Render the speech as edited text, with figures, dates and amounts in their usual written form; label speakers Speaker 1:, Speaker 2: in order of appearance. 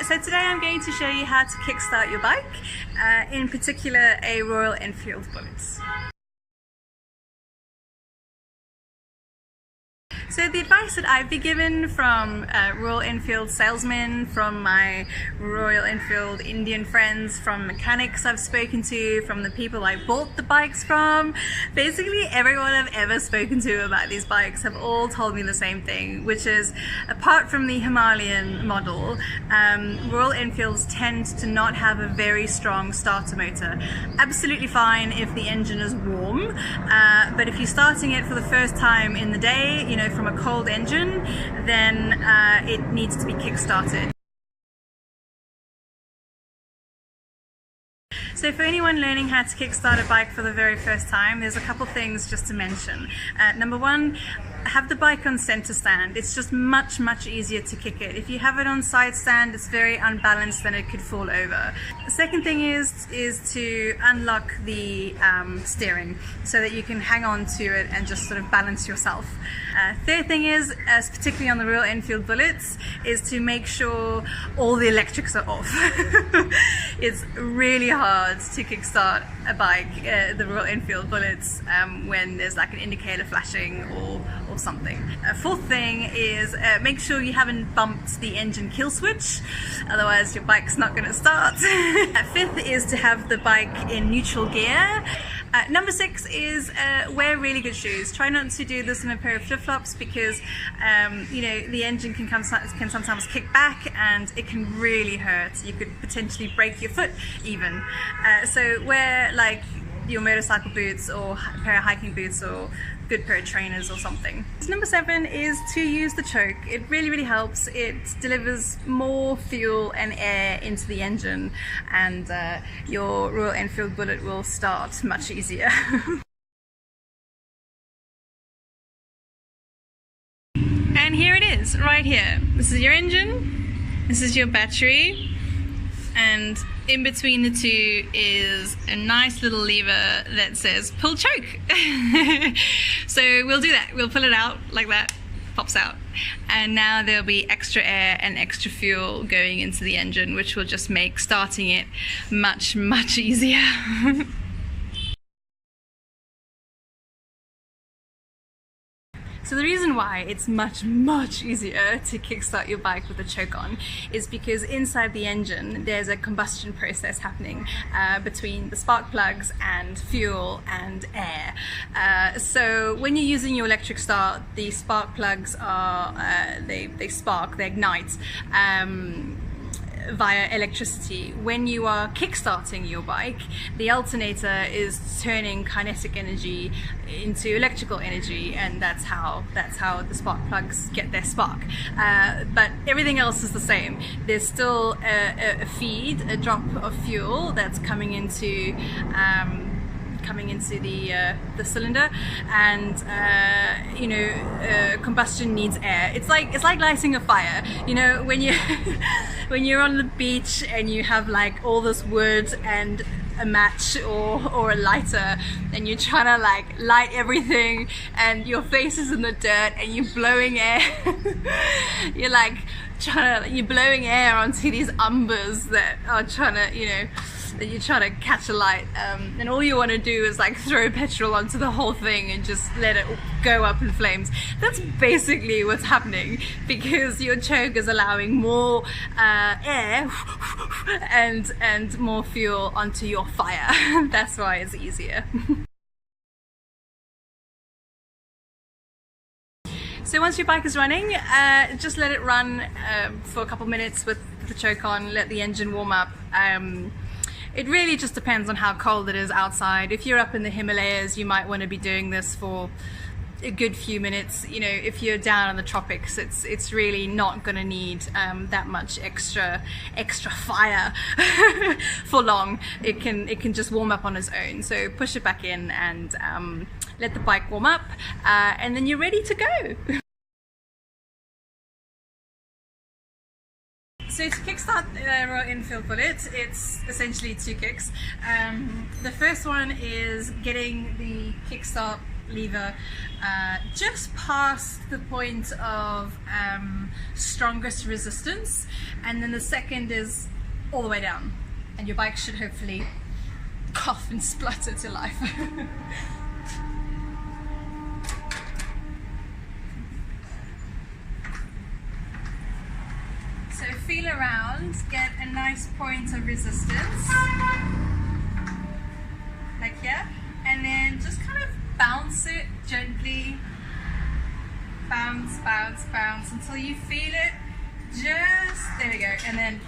Speaker 1: So today I'm going to show you how to kickstart your bike, in particular a Royal Enfield Bullet. So the advice that I've been given from Royal Enfield salesmen, from my Royal Enfield Indian friends, from mechanics I've spoken to, from the people I bought the bikes from, basically everyone I've ever spoken to about these bikes have all told me the same thing, which is, apart from the Himalayan model, Royal Enfields tend to not have a very strong starter motor. Absolutely fine if the engine is warm, but if you're starting it for the first time in the day, you know, from a cold engine, then it needs to be kick-started. So for anyone learning how to kickstart a bike for the very first time, there's a couple things just to mention. Number one, have the bike on center stand. It's just much easier to kick it. If you have it on side stand, it's very unbalanced and it could fall over. The second thing is to unlock the steering so that you can hang on to it and just sort of balance yourself. Third thing is, particularly on the Royal Enfield Bullets, is to make sure all the electrics are off. It's really hard to kickstart a bike, the Royal Enfield Bullets, when there's like an indicator flashing or something. Fourth thing is make sure you haven't bumped the engine kill switch, otherwise your bike's not going to start. Fifth is to have the bike in neutral gear. Number 6 is wear really good shoes. Try not to do this in a pair of flip-flops because you know, the engine can sometimes kick back and it can really hurt. You could potentially break your foot even. So wear like your motorcycle boots or a pair of hiking boots or good pair of trainers or something. Number 7 is to use the choke. It really helps. It delivers more fuel and air into the engine, and your Royal Enfield Bullet will start much easier. And here it is, right here. This is your engine, this is your battery, and in between the two is a nice little lever that says pull choke. So we'll do that. We'll pull it out like that, pops out. And now there'll be extra air and extra fuel going into the engine, which will just make starting it much easier. So the reason why it's much easier to kickstart your bike with a choke on is because inside the engine there's a combustion process happening between the spark plugs and fuel and air. So when you're using your electric start, the spark plugs are they spark, they ignite via electricity. When you are kickstarting your bike, the alternator is turning kinetic energy into electrical energy, and that's how the spark plugs get their spark. But everything else is the same. There's still a feed, a drop of fuel that's coming into the cylinder, and you know, combustion needs air. It's like lighting a fire. You know, when you when you're on the beach and you have like all this wood and a match or a lighter, and you're trying to like light everything, and your face is in the dirt and you're blowing air. You're like you're blowing air onto these umbers that are trying to, you know, that you're trying to catch a light, and all you want to do is like throw petrol onto the whole thing and just let it go up in flames. That's basically what's happening, because your choke is allowing more air and more fuel onto your fire. That's why it's easier. So once your bike is running, just let it run for a couple minutes with the choke on, let the engine warm up. It really just depends on how cold it is outside. If you're up in the Himalayas, you might want to be doing this for a good few minutes. You know, if you're down in the tropics, it's really not going to need that much extra fire for long. It can just warm up on its own. So push it back in and let the bike warm up, and then you're ready to go. So to kickstart the Royal Enfield Bullet, it's essentially 2 kicks. The first one is getting the kickstart lever just past the point of strongest resistance, and then the second is all the way down, and your bike should hopefully cough and splutter to life. So feel around, get a nice point of resistance, like here, and then just kind of bounce it gently, bounce, bounce, bounce, until you feel it just, there we go, and then